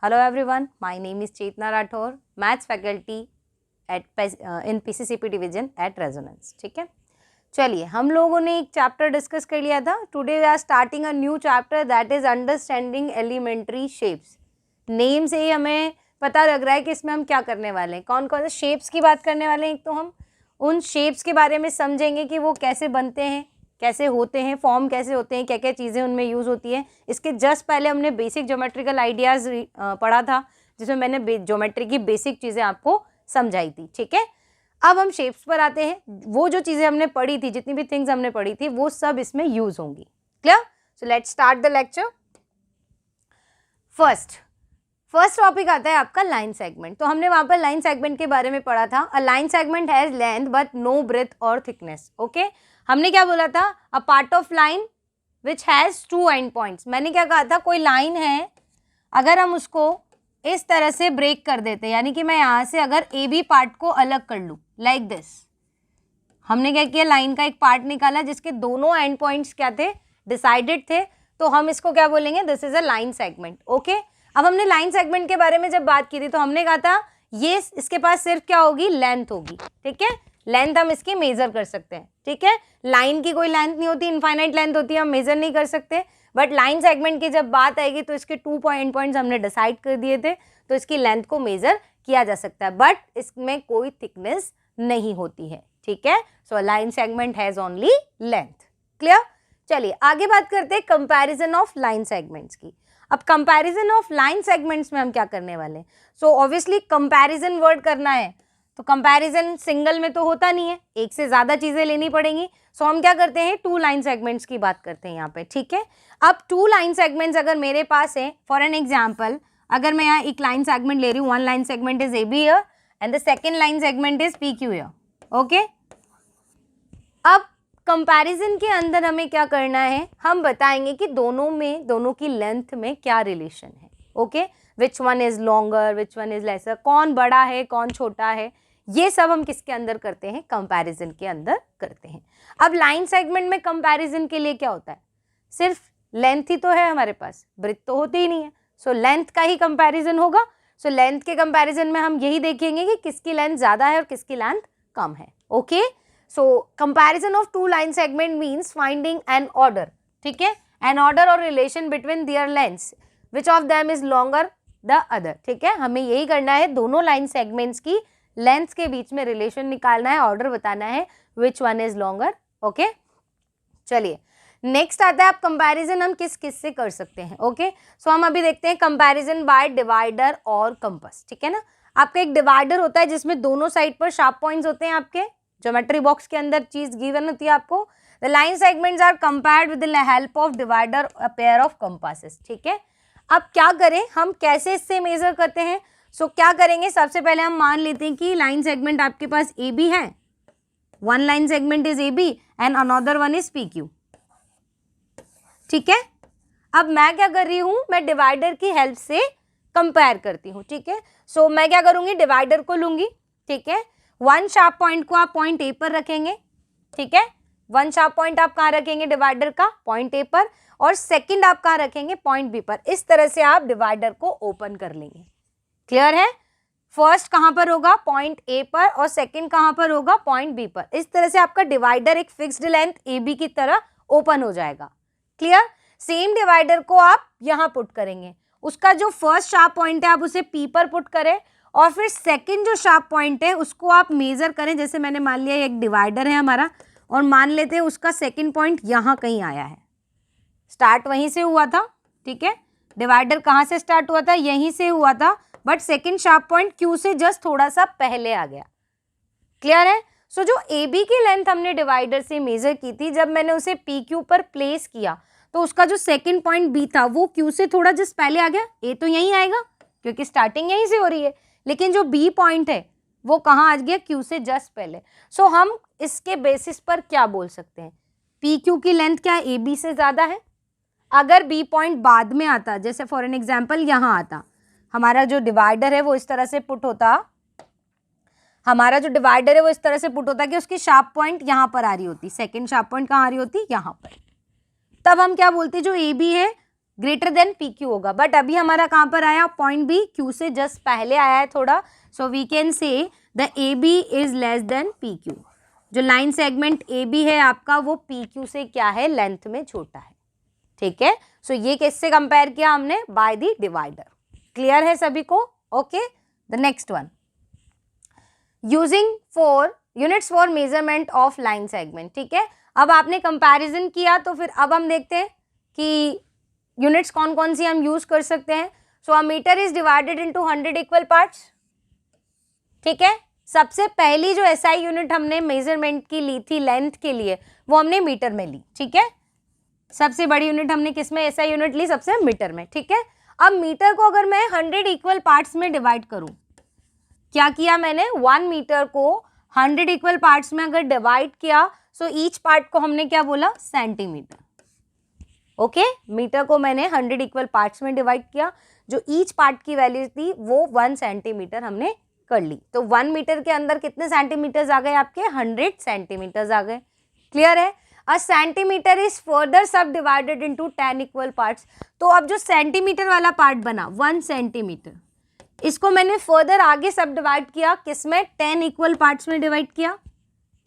Hello everyone, my name is Chetna Rathore, Maths faculty at in PCCP division at Resonance. ठीक है, चलिए हम लोगों ने एक चैप्टर डिस्कस कर लिया था. Today we are starting a new chapter that is understanding elementary shapes. Name से ही हमें पता लग रहा है कि इसमें हम क्या करने वाले हैं. कौन कौन से शेप्स की बात करने वाले हैं. एक तो हम उन शेप्स के बारे में समझेंगे कि वो कैसे बनते हैं, कैसे होते हैं, फॉर्म कैसे होते हैं, क्या क्या चीज़ें उनमें यूज़ होती हैं. इसके जस्ट पहले हमने बेसिक ज्योमेट्रिकल आइडियाज़ पढ़ा था, जिसमें मैंने ज्योमेट्री की बेसिक चीज़ें आपको समझाई थी. ठीक है, अब हम शेप्स पर आते हैं. वो जो चीज़ें हमने पढ़ी थी, जितनी भी थिंग्स हमने पढ़ी थी, वो सब इसमें यूज़ होंगी. Clear? So let's start the lecture. First topic आता है आपका लाइन सेगमेंट. तो हमने वहाँ पर लाइन सेगमेंट के बारे में पढ़ा था. A line segment has length but no breadth और थिकनेस. ओके, हमने क्या बोला था? A part of line which has two end points. मैंने क्या कहा था? कोई लाइन है, अगर हम उसको इस तरह से ब्रेक कर देते, यानी कि मैं यहाँ से अगर ए बी पार्ट को अलग कर लूँ लाइक दिस. हमने क्या किया? लाइन का एक पार्ट निकाला जिसके दोनों एंड पॉइंट्स क्या थे? डिसाइडेड थे. तो हम इसको क्या बोलेंगे? This is a line segment. Okay, अब हमने लाइन सेगमेंट के बारे में जब बात की थी तो हमने कहा था ये इसके पास सिर्फ क्या होगी? लेंथ होगी. ठीक है, लेंथ हम इसकी मेजर कर सकते हैं. ठीक है, लाइन की कोई लेंथ नहीं होती, इनफाइनाइट लेंथ होती है, हम मेजर नहीं कर सकते. बट लाइन सेगमेंट की जब बात आएगी तो इसके 2 पॉइंट्स हमने डिसाइड कर दिए थे, तो इसकी लेंथ को मेजर किया जा सकता है, बट इसमें कोई थिकनेस नहीं होती है. ठीक है, so line segment has only length. Clear? चलिए आगे बात करते हैं कंपैरिजन ऑफ लाइन सेगमेंट्स की. अब कंपैरिजन ऑफ लाइन सेगमेंट्स में हम क्या करने वाले हैं? सो ऑब्वियसली कंपैरिजन वर्ड करना है तो कंपैरिजन सिंगल में तो होता नहीं है, एक से ज़्यादा चीज़ें लेनी पड़ेंगी. सो हम क्या करते हैं? 2 लाइन सेगमेंट्स की बात करते हैं यहाँ पे. ठीक है, अब 2 लाइन सेगमेंट्स अगर मेरे पास है, फॉर एन एग्जाम्पल अगर मैं यहाँ एक लाइन सेगमेंट ले रही हूँ, 1 line segment is A be here and the second line segment is P Q here. Okay, अब कंपैरिजन के अंदर हमें क्या करना है? हम बताएंगे कि दोनों की लेंथ में क्या रिलेशन है. Okay, which one is longer, which one is lesser, कौन बड़ा है, कौन छोटा है, ये सब हम किसके अंदर करते हैं? कंपैरिजन के अंदर करते हैं. अब लाइन सेगमेंट में कंपैरिजन के लिए क्या होता है? सिर्फ लेंथ ही तो है हमारे पास, ब्रेथ तो होती ही नहीं है. सो लेंथ का ही कंपैरिजन होगा. सो लेंथ के कंपैरिजन में हम यही देखेंगे कि किसकी लेंथ ज़्यादा है और किसकी लेंथ कम है. Okay, so comparison of 2 line segment means finding an order. ठीक है, an order or relation between their lengths, which of them is longer the other. ठीक है, हमें यही करना है, दोनों लाइन सेगमेंट्स की लेंथ्स के बीच में रिलेशन निकालना है, ऑर्डर बताना है, which one is longer. Okay, चलिए नेक्स्ट आता है, आप कंपैरिजन हम किस किस से कर सकते हैं. ओके, सो हम अभी देखते हैं कंपैरिजन बाय डिवाइडर और कंपास. ठीक है ना, आपका एक डिवाइडर होता है जिसमें दोनों साइड पर शार्प पॉइंट्स होते हैं. आपके ज्योमेट्री बॉक्स के अंदर चीज गिवन होती है आपको. The line segments are compared with the help of divider a pair of compasses. ठीक है, अब क्या करें, हम कैसे इससे मेजर करते हैं? सो क्या करेंगे? सबसे पहले हम मान लेते हैं कि लाइन सेगमेंट आपके पास ए बी है, 1 line segment is A B and another one is P Q. ठीक है, अब मैं क्या कर रही हूं? मैं डिवाइडर की हेल्प से कंपेयर करती हूँ. ठीक है, सो मैं क्या करूंगी? डिवाइडर को लूंगी. ठीक है, 1 शार्प पॉइंट को आप पॉइंट ए पर रखेंगे. ठीक है, 1 शार्प पॉइंट आप कहाँ रखेंगे? डिवाइडर का पॉइंट ए पर, और सेकंड आप कहाँ रखेंगे? पॉइंट बी पर. इस तरह से आप डिवाइडर को ओपन कर लेंगे. क्लियर है? फर्स्ट कहाँ पर होगा? पॉइंट ए पर, और सेकंड कहाँ पर होगा? पॉइंट बी पर. इस तरह से आपका डिवाइडर एक फिक्स्ड लेंथ ए बी की तरह ओपन हो जाएगा. क्लियर? सेम डिवाइडर को आप यहाँ पुट करेंगे. उसका जो फर्स्ट शार्प पॉइंट है आप उसे पी पर पुट करें, और फिर सेकंड जो शार्प पॉइंट है उसको आप मेजर करें. जैसे मैंने मान लिया एक डिवाइडर है हमारा, और मान लेते हैं उसका सेकंड पॉइंट यहाँ कहीं आया है. स्टार्ट वहीं से हुआ था. ठीक है, डिवाइडर कहाँ से स्टार्ट हुआ था? यहीं से हुआ था, but second sharp point Q से जस्ट थोड़ा सा पहले आ गया. क्लियर है? सो जो ए बी की लेंथ हमने डिवाइडर से मेजर की थी, जब मैंने उसे पी क्यू पर प्लेस किया तो उसका जो सेकंड पॉइंट बी था वो क्यू से थोड़ा जस्ट पहले आ गया. ए तो यहीं आएगा क्योंकि स्टार्टिंग यहीं से हो रही है, लेकिन जो बी पॉइंट है वो कहाँ आ गया? क्यू से जस्ट पहले. सो हम इसके बेसिस पर क्या बोल सकते हैं? पी क्यू की लेंथ क्या ए बी से ज़्यादा है. अगर बी पॉइंट बाद में आता, जैसे फॉर एन एग्जाम्पल यहाँ आता, हमारा जो डिवाइडर है वो इस तरह से पुट होता, कि उसकी शार्प पॉइंट यहाँ पर आ रही होती, सेकेंड शार्प पॉइंट कहाँ आ रही होती? यहाँ पर. तब हम क्या बोलते? जो ए बी है ग्रेटर देन पी क्यू होगा, बट अभी हमारा कहाँ पर आया, पॉइंट बी क्यू से जस्ट पहले आया है थोड़ा, so we can say the A B is less than P Q. जो लाइन सेगमेंट ए बी है आपका वो पी क्यू से क्या है, लेंथ में छोटा है, ठीक है। सो ये किससे कंपेयर किया हमने, बाय द डिवाइडर। क्लियर है सभी को, okay. The next one, using for units for measurement of line segment, ठीक है। अब आपने कंपैरिजन किया तो फिर अब हम देखते हैं कि यूनिट्स कौन कौन सी हम यूज कर सकते हैं। So a metre is divided into 100 equal parts, ठीक है। सबसे पहली जो एसआई यूनिट हमने मेजरमेंट की ली थी लेंथ के लिए वो हमने मीटर में ली, ठीक है। सबसे बड़ी यूनिट हमने किस में एसआई यूनिट ली, सबसे मीटर में, ठीक है। अब मीटर को अगर मैं 100 इक्वल पार्ट्स में डिवाइड करूं, क्या किया मैंने, 1 मीटर को 100 इक्वल पार्ट्स में अगर डिवाइड किया, सो ईच पार्ट को हमने क्या बोला, सेंटीमीटर, ओके। मीटर को मैंने 100 इक्वल पार्ट्स में डिवाइड किया, जो ईच पार्ट की वैल्यू थी वो 1 सेंटीमीटर हमने कर ली। तो 1 मीटर के अंदर कितने सेंटीमीटर्स आ गए आपके, 100 सेंटीमीटर्स आ गए। क्लियर है। अ सेंटीमीटर इज फर्दर सब डिवाइडेड इनटू 10 इक्वल पार्ट्स। तो अब जो सेंटीमीटर वाला पार्ट बना 1 सेंटीमीटर, इसको मैंने फर्दर आगे सब डिवाइड किया, किसमें, 10 इक्वल पार्ट्स में डिवाइड किया,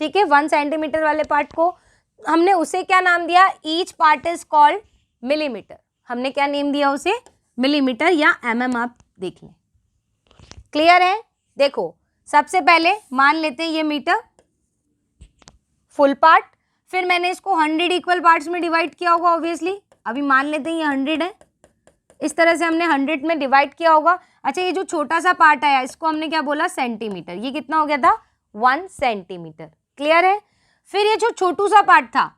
ठीक है। 1 सेंटीमीटर वाले पार्ट को हमने उसे क्या नाम दिया, each part is called millimetre. हमने क्या नेम दिया उसे, मिलीमीटर या एमएम, आप देख लें। क्लियर है। देखो सबसे पहले मान लेते हैं ये मीटर फुल पार्ट, फिर मैंने इसको 100 इक्वल पार्ट्स में डिवाइड किया होगा ऑब्वियसली। अभी मान लेते हैं ये 100 है, इस तरह से हमने 100 में डिवाइड किया होगा। अच्छा, ये जो छोटा सा पार्ट आया इसको हमने क्या बोला, सेंटीमीटर। ये कितना हो गया था, 1 सेंटीमीटर। क्लियर है। फिर ये जो छोटू सा पार्ट था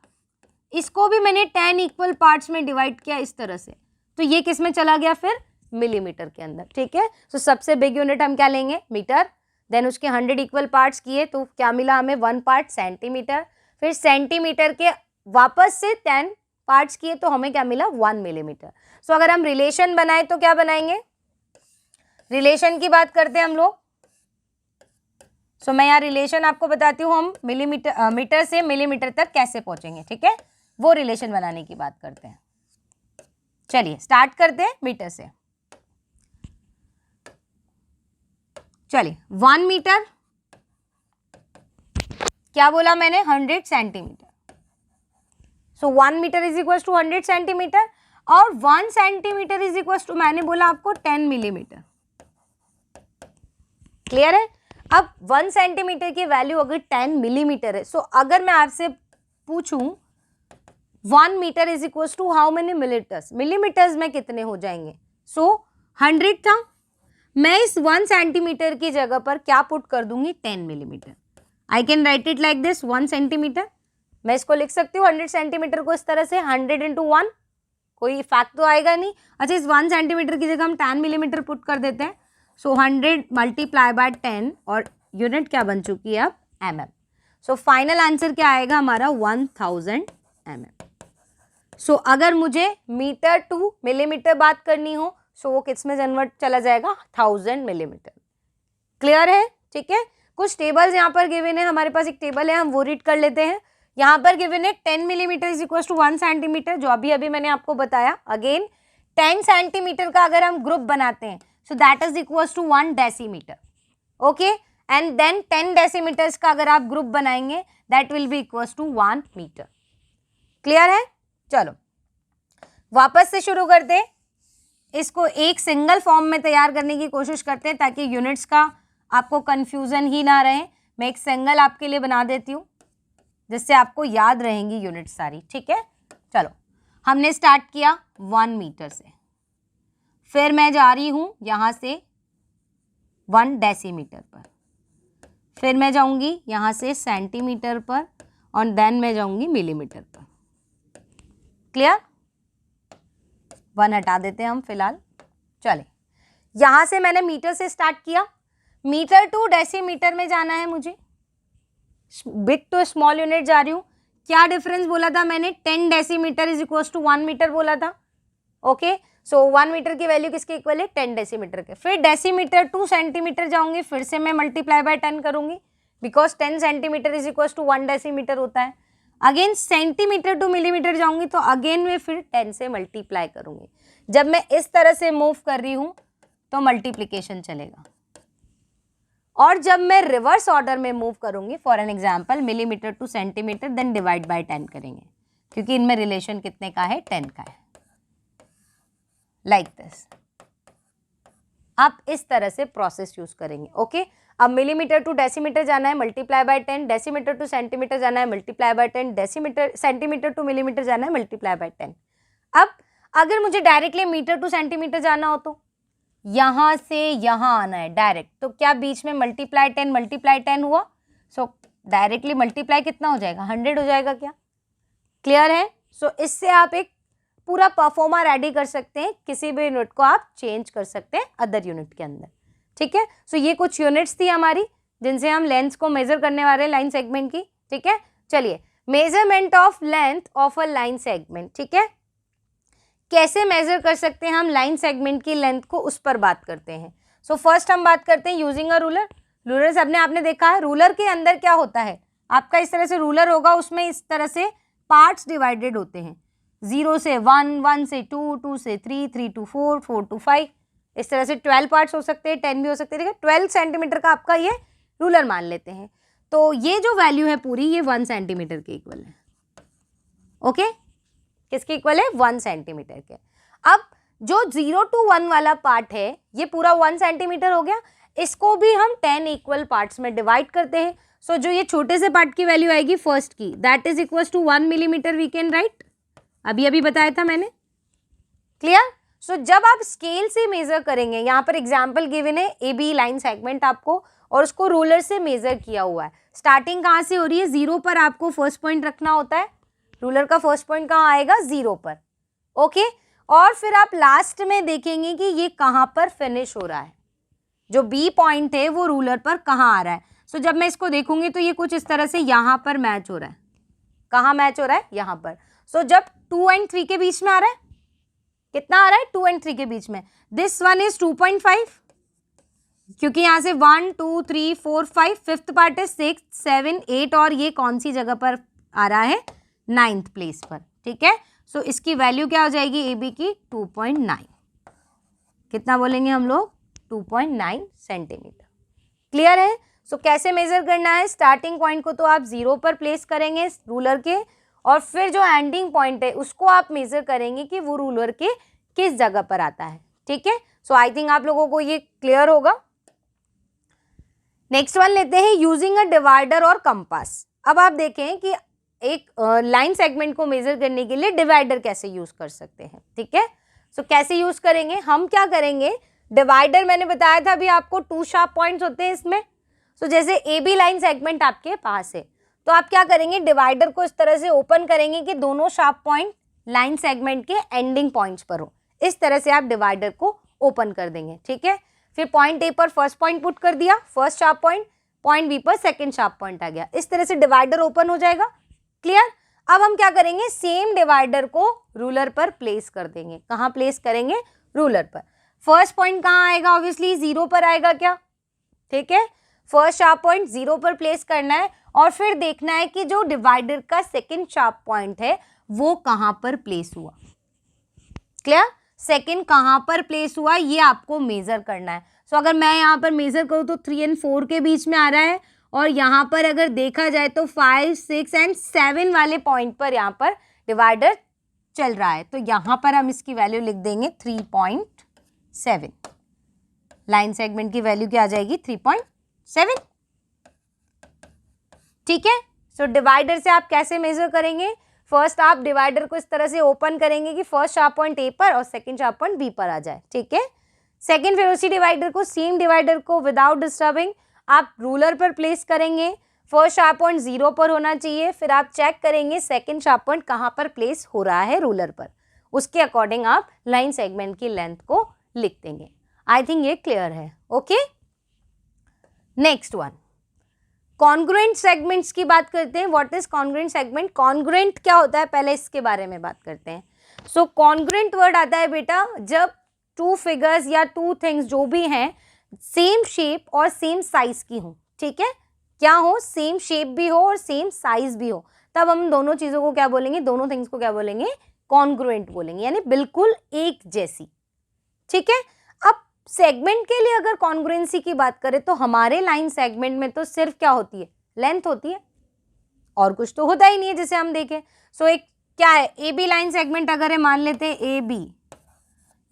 इसको भी मैंने 10 इक्वल पार्ट्स में डिवाइड किया इस तरह से, तो ये किस में चला गया, फिर मिलीमीटर के अंदर, ठीक है। तो सबसे बिग यूनिट हम क्या लेंगे, मीटर। देन उसके 100 इक्वल पार्ट्स किए तो क्या मिला हमें, 1 पार्ट सेंटीमीटर। फिर सेंटीमीटर के वापस से 10 पार्ट्स किए तो हमें क्या मिला, 1 मिलीमीटर। सो अगर हम रिलेशन बनाए तो क्या बनाएंगे, रिलेशन की बात करते हैं हम लोग। सो मैं यहाँ रिलेशन आपको बताती हूँ, हम मिलीमीटर मीटर से मिलीमीटर तक कैसे पहुंचेंगे, ठीक है। वो रिलेशन बनाने की बात करते हैं। चलिए स्टार्ट करते हैं मीटर से। चलिए 1 मीटर, क्या बोला मैंने, 100 centimetre. So 1 metre is equal to 100 centimetre, और 1 सेंटीमीटर इज इक्वल टू मैंने बोला आपको 10 मिलीमीटर। क्लियर है। अब 1 सेंटीमीटर की वैल्यू अगर 10 मिलीमीटर है, सो अगर मैं आपसे पूछूं 1 metre is equal to how many millimetres, millimetres में कितने हो जाएंगे। सो 100 था, मैं इस 1 सेंटीमीटर की जगह पर क्या पुट कर दूंगी, 10 millimetre. I can write it like this, 1 centimetre. मैं इसको लिख सकती हूँ 100 सेंटीमीटर को इस तरह से, 100 इंटू 1, कोई फैक्ट तो आएगा नहीं। अच्छा, इस 1 सेंटीमीटर की जगह हम 10 मिलीमीटर पुट कर देते हैं। सो 100 मल्टीप्लाई बाय 10 और यूनिट क्या बन चुकी है अब, M M. So final answer क्या आएगा हमारा, 1000 एम एम। सो अगर मुझे मीटर टू मिलीमीटर बात करनी हो, सो वो किस में कन्वर्ट चला जाएगा, 1000 मिलीमीटर। क्लियर है, ठीक है। कुछ टेबल्स यहाँ पर गिवन है, हमारे पास एक टेबल है, हम वो रीड कर लेते हैं। यहाँ पर गिवन है 10 millimetre is equal to 1 centimetre, जो अभी अभी मैंने आपको बताया। अगेन 10 सेंटीमीटर का अगर हम ग्रुप बनाते हैं, so that is equal to 1 decimetre, okay. And then 10 decimetres का अगर आप ग्रुप बनाएंगे, that will be equal to 1 metre. Clear है। चलो वापस से शुरू करते हैं, इसको एक सिंगल फॉर्म में तैयार करने की कोशिश करते हैं ताकि यूनिट्स का आपको कंफ्यूजन ही ना रहे। मैं एक सिंगल आपके लिए बना देती हूँ जिससे आपको याद रहेंगी यूनिट्स सारी, ठीक है। चलो हमने स्टार्ट किया 1 मीटर से, फिर मैं जा रही हूँ यहाँ से 1 डेसीमीटर पर, फिर मैं जाऊँगी यहाँ से सेंटीमीटर पर, और देन मैं जाऊँगी मिलीमीटर पर। क्लियर। 1 हटा देते हैं हम फिलहाल। चले, यहाँ से मैंने मीटर से स्टार्ट किया, मीटर टू डेसीमीटर में जाना है मुझे, बिग टू स्मॉल यूनिट जा रही हूँ। क्या डिफरेंस बोला था मैंने, 10 decimetre is equal to 1 metre बोला था, ओके। सो 1 मीटर की वैल्यू किसके इक्वल है, 10 डेसीमीटर के। फिर डेसीमीटर टू सेंटीमीटर जाऊंगी, फिर से मैं मल्टीप्लाई बाय 10 करूंगी, because 10 centimetre is equal to 1 decimetre होता है। अगेन सेंटीमीटर टू मिलीमीटर जाऊंगी तो अगेन मैं फिर 10 से मल्टीप्लाई करूंगी। जब मैं इस तरह से मूव कर रही हूं तो मल्टीप्लिकेशन चलेगा, और जब मैं रिवर्स ऑर्डर में मूव करूंगी, for an example millimetre to centimetre, then divide by 10 करेंगे, क्योंकि इनमें रिलेशन कितने का है, 10 का है, लाइक दिस। आप इस तरह से प्रोसेस यूज करेंगे। ओके, अब मिलीमीटर टू डेसीमीटर जाना है, multiply by 10, decimetre two centimetre जाना है, multiply by 10, decimetre centimetre two millimetre जाना है, मल्टीप्लाई बाय 10। अब अगर मुझे डायरेक्टली मीटर टू सेंटीमीटर जाना हो तो यहां से यहां आना है डायरेक्ट, तो क्या बीच में मल्टीप्लाई 10 हुआ, सो डायरेक्टली मल्टीप्लाई कितना हो जाएगा, 100 हो जाएगा। क्या क्लियर है? सो इससे आप एक पूरा परफॉर्मा रेडी कर सकते हैं, किसी भी यूनिट को आप चेंज कर सकते हैं अदर यूनिट के अंदर। ठीक है, सो ये कुछ यूनिट्स थी हमारी जिनसे हम लेंथ को मेजर करने वाले हैं लाइन सेगमेंट की। ठीक है, चलिए measurement of length of a line segment. ठीक है, कैसे मेजर कर सकते हैं हम लाइन सेगमेंट की लेंथ को, उस पर बात करते हैं। सो फर्स्ट हम बात करते हैं यूजिंग अ रूलर। रूलर सबने आपने देखा है, रूलर के अंदर क्या होता है, आपका इस तरह से रूलर होगा, उसमें इस तरह से पार्ट्स डिवाइडेड होते हैं, 0 से 1, 1 से 2, 2 से 3, 3 to 4, 4 to 5, इस तरह से 12 पार्ट्स हो सकते हैं, 10 भी हो सकते हैं। ठीक है, 12 सेंटीमीटर का आपका ये रूलर मान लेते हैं, तो ये जो वैल्यू है पूरी, ये 1 सेंटीमीटर के इक्वल है। ओके, किसके इक्वल है, 1 सेंटीमीटर के। अब जो 0 to 1 वाला पार्ट है, ये पूरा 1 सेंटीमीटर हो गया, इसको भी हम 10 इक्वल पार्ट्स में डिवाइड करते हैं। सो जो ये छोटे से पार्ट की वैल्यू आएगी फर्स्ट की, that is equal to 1 millimetre, we can write, अभी बताया था मैंने। क्लियर? सो जब आप स्केल से मेजर करेंगे, यहाँ पर एग्जाम्पल गिवन है ए बी लाइन सेगमेंट आपको, और उसको रूलर से मेजर किया हुआ है। स्टार्टिंग कहाँ से हो रही है, 0 पर आपको फर्स्ट पॉइंट रखना होता है, रूलर का फर्स्ट पॉइंट कहाँ आएगा, 0 पर। ओके, और फिर आप लास्ट में देखेंगे कि ये कहाँ पर फिनिश हो रहा है, जो बी पॉइंट है वो रूलर पर कहाँ आ रहा है। सो जब मैं इसको देखूंगी तो ये कुछ इस तरह से यहाँ पर मैच हो रहा है, कहाँ मैच हो रहा है, यहाँ पर। सो जब 2 and 3 के बीच में आ रहा है, कितना आ रहा है, 2 and 3 के बीच में, दिस वन इज 2.5, क्योंकि यहाँ से 1 2 3 4 5, फिफ्थ पार्ट है 6 7 8, और ये कौन सी जगह पर आ रहा है, 9th प्लेस पर। ठीक है, सो इसकी वैल्यू क्या हो जाएगी ए बी की, 2.9, कितना बोलेंगे हम लोग, 2.9 सेंटीमीटर। क्लियर है? सो कैसे मेजर करना है, स्टार्टिंग पॉइंट को तो आप 0 पर प्लेस करेंगे रूलर के, और फिर जो एंडिंग पॉइंट है उसको आप मेजर करेंगे कि वो रूलर के किस जगह पर आता है। ठीक है, सो आई थिंक आप लोगों को ये क्लियर होगा। नेक्स्ट वन लेते हैं, यूजिंग अ डिवाइडर और कंपास। अब आप देखें कि एक लाइन सेगमेंट को मेजर करने के लिए डिवाइडर कैसे यूज कर सकते हैं। ठीक है, सो कैसे यूज करेंगे, हम क्या करेंगे, डिवाइडर मैंने बताया था अभी आपको, 2 शार्प पॉइंट्स होते हैं इसमें। सो जैसे ए बी लाइन सेगमेंट आपके पास है, तो आप क्या करेंगे, डिवाइडर को इस तरह से ओपन करेंगे कि दोनों शार्प पॉइंट लाइन सेगमेंट के एंडिंग पॉइंट्स पर हो, इस तरह से आप डिवाइडर को ओपन कर देंगे। ठीक है, फिर पॉइंट ए पर फर्स्ट पॉइंट पुट कर दिया, first sharp point, point B पर सेकंड शार्प पॉइंट आ गया, इस तरह से डिवाइडर ओपन हो जाएगा। क्लियर? अब हम क्या करेंगे, सेम डिवाइडर को रूलर पर प्लेस कर देंगे। कहाँ प्लेस करेंगे, रूलर पर। फर्स्ट पॉइंट कहाँ आएगा, ऑब्वियसली 0 पर आएगा क्या। ठीक है, फर्स्ट शार्प पॉइंट 0 पर प्लेस करना है, और फिर देखना है कि जो डिवाइडर का सेकंड शार्प पॉइंट है वो कहाँ पर प्लेस हुआ। क्लियर? सेकंड कहाँ पर प्लेस हुआ ये आपको मेजर करना है। सो अगर मैं यहाँ पर मेजर करूँ तो 3 and 4 के बीच में आ रहा है, और यहाँ पर अगर देखा जाए तो 5 6 and 7 वाले पॉइंट पर यहाँ पर डिवाइडर चल रहा है, तो यहाँ पर हम इसकी वैल्यू लिख देंगे 3.7। लाइन सेगमेंट की वैल्यू क्या आ जाएगी, 3.7। ठीक है, सो डिवाइडर से आप कैसे मेजर करेंगे, फर्स्ट आप डिवाइडर को इस तरह से ओपन करेंगे कि फर्स्ट शार्प पॉइंट ए पर और सेकंड शार्प पॉइंट बी पर आ जाए। ठीक है, सेकंड फिर उसी डिवाइडर को, सेम डिवाइडर को विदाउट डिस्टर्बिंग आप रूलर पर प्लेस करेंगे। फर्स्ट शार्प पॉइंट 0 पर होना चाहिए, फिर आप चेक करेंगे सेकंड शार्प पॉइंट कहाँ पर प्लेस हो रहा है रूलर पर, उसके अकॉर्डिंग आप लाइन सेगमेंट की लेंथ को लिख देंगे। आई थिंक ये क्लियर है। Okay, next one, congruent segments की बात करते हैं। What is congruent segment, congruent क्या होता है पहले इसके बारे में बात करते हैं। सो कॉन्ग्रुएंट वर्ड आता है बेटा जब 2 फिगर्स या 2 थिंग्स जो भी हैं सेम शेप और सेम साइज की हो। ठीक है, क्या हो, सेम शेप भी हो और सेम साइज भी हो, तब हम दोनों चीज़ों को क्या बोलेंगे, दोनों थिंग्स को क्या बोलेंगे, कॉन्ग्रुएंट बोलेंगे, यानी बिल्कुल एक जैसी। ठीक है, अब सेगमेंट के लिए अगर कॉन्ग्रुएंसी की बात करें तो हमारे लाइन सेगमेंट में तो सिर्फ क्या होती है, लेंथ होती है, और कुछ तो होता ही नहीं है जिसे हम देखें। सो एक क्या है, ए बी लाइन सेगमेंट अगर है, मान लेते हैं ए बी,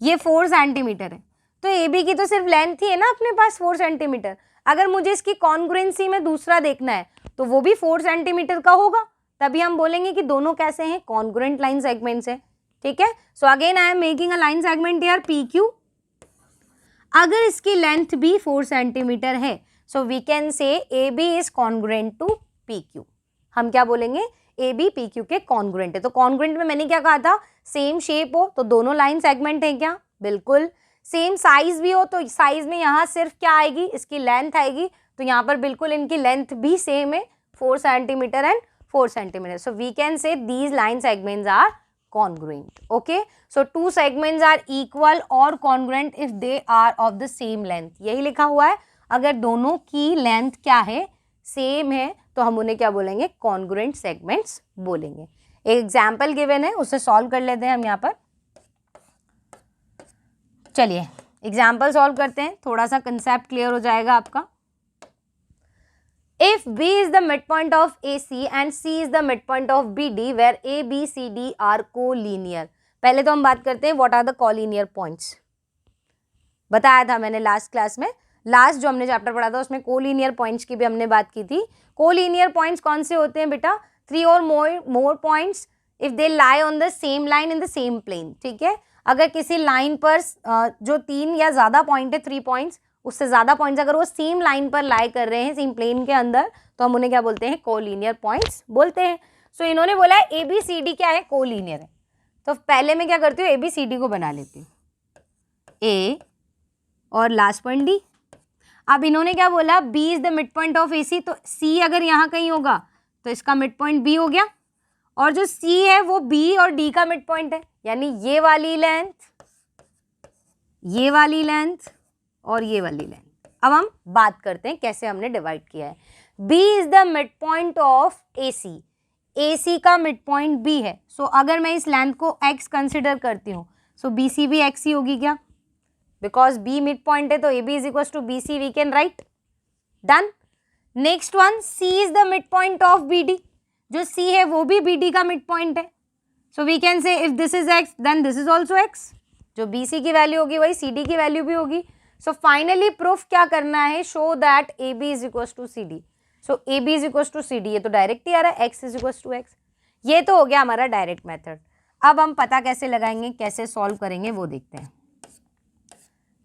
ये 4 सेंटीमीटर है, तो ए बी की तो सिर्फ लेंथ ही है ना अपने पास 4 सेंटीमीटर। अगर मुझे इसकी कॉन्ग्रुएंसी में दूसरा देखना है तो वो भी 4 सेंटीमीटर का होगा, तभी हम बोलेंगे कि दोनों कैसे हैं, कॉन्ग्रुएंट लाइन सेगमेंट्स है। ठीक है, so again I am making a line segment here P Q. अगर इसकी लेंथ भी 4 सेंटीमीटर है, so we can say A B is congruent to P Q. हम क्या बोलेंगे, ए बी पी क्यू के कॉन्ग्रुएंट है। तो कॉन्ग्रुएंट में मैंने क्या कहा था, सेम शेप हो तो दोनों लाइन सेगमेंट है क्या, बिल्कुल। सेम साइज भी हो तो साइज में यहाँ सिर्फ क्या आएगी, इसकी लेंथ आएगी, तो यहाँ पर बिल्कुल इनकी लेंथ भी सेम है, 4 centimetre and 4 centimetre. So we can say these line segments are congruent. Okay, so two segments are equal or congruent if they are of the same length. यही लिखा हुआ है, अगर दोनों की लेंथ क्या है, सेम है, तो हम उन्हें क्या बोलेंगे, congruent segments बोलेंगे। एक एग्जाम्पल गिवन है, उसे सॉल्व कर लेते हैं हम यहाँ पर। चलिए एग्जाम्पल सॉल्व करते हैं, थोड़ा सा कंसेप्ट क्लियर हो जाएगा आपका। If B is the midpoint of AC and C is the midpoint of BD where A, B, C, D are collinear. पहले तो हम बात करते हैं what are the collinear points. बताया था मैंने लास्ट क्लास में, लास्ट जो हमने चैप्टर पढ़ा था उसमें कोलिनियर पॉइंट्स की भी हमने बात की थी। कोलिनियर पॉइंट्स कौन से होते हैं बेटा, 3 और more points if they lie on the same line in the same plane. ठीक है, अगर किसी लाइन पर जो 3 या ज़्यादा पॉइंट है, 3 पॉइंट्स, उससे ज़्यादा पॉइंट्स अगर वो सेम लाइन पर लाई कर रहे हैं, सेम प्लेन के अंदर, तो हम उन्हें क्या बोलते हैं, कोलिनियर पॉइंट्स बोलते हैं। सो इन्होंने बोला है ए बी सी डी क्या है, कोलिनियर है। तो पहले मैं क्या करती हूँ, ए बी सी डी को बना लेती हूँ, ए और लास्ट पॉइंट डी। अब इन्होंने क्या बोला, B is the mid point of A C, तो सी अगर यहाँ कहीं होगा तो इसका मिड पॉइंट बी हो गया, और जो सी है वो बी और डी का मिड पॉइंट है, यानी ये वाली लेंथ, ये वाली लेंथ और ये वाली लेंथ। अब हम बात करते हैं कैसे हमने डिवाइड किया है। B is the mid point of AC, AC का मिड पॉइंट B है। सो अगर मैं इस लेंथ को X कंसिडर करती हूँ, सो BC भी X ही होगी क्या, बिकॉज B मिड पॉइंट है तो AB is equal to BC, we can write, done. Next one, C is the mid point of BD, जो C है वो भी BD का मिड पॉइंट है। So we can say if this is X then this is also X, जो BC की वैल्यू होगी वही CD की वैल्यू भी होगी। सो फाइनली प्रूफ क्या करना है, show that A B is equal to C D. So A B is equal to C D, ये तो डायरेक्ट ही आ रहा है, X is equal to X. ये तो हो गया हमारा डायरेक्ट मेथड। अब हम पता कैसे लगाएंगे, कैसे सॉल्व करेंगे वो देखते हैं।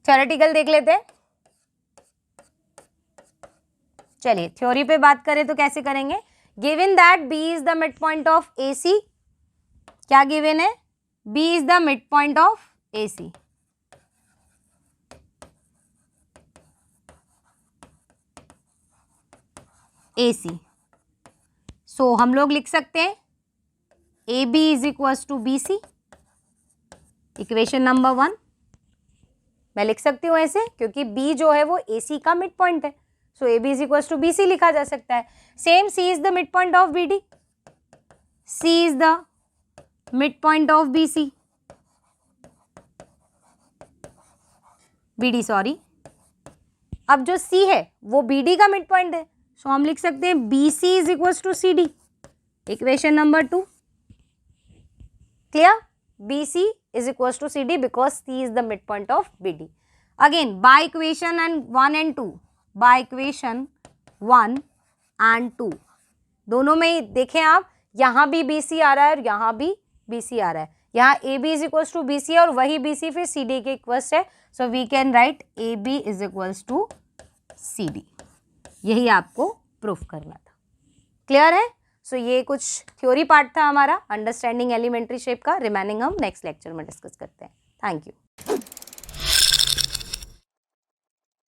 थ्योरेटिकल देख लेते हैं। चलिए थ्योरी पे बात करें तो कैसे करेंगे, given that B is the mid point of A C, क्या गिवन है, B is the mid point of A C. AC, so हम लोग लिख सकते हैं A B is equal to B C, equation number 1 मैं लिख सकती हूँ ऐसे, क्योंकि B जो है वो AC का मिड पॉइंट है, so A B is equal to B C लिखा जा सकता है। Same C is the mid point of BD, C is the mid point of BC, BD sorry. अब जो C है वो BD का मिड पॉइंट है, सो हम लिख सकते हैं BC is equal to CD, equation number 2, clear. BC is equals to CD because C is the midpoint of BD. Again by equation and 1 and 2, by equation 1 and 2 दोनों में देखें आप, यहाँ भी BC आ रहा है और यहाँ भी BC आ रहा है, यहाँ AB is equals to BC और वही BC फिर CD के इक्वल्स है, so we can write AB is equals to CD। यही आपको प्रूफ करना था, क्लियर है। सो ये कुछ थ्योरी पार्ट था हमारा, अंडरस्टैंडिंग एलिमेंट्री शेप का। रिमेनिंग हम नेक्स्ट लेक्चर में डिस्कस करते हैं। Thank you.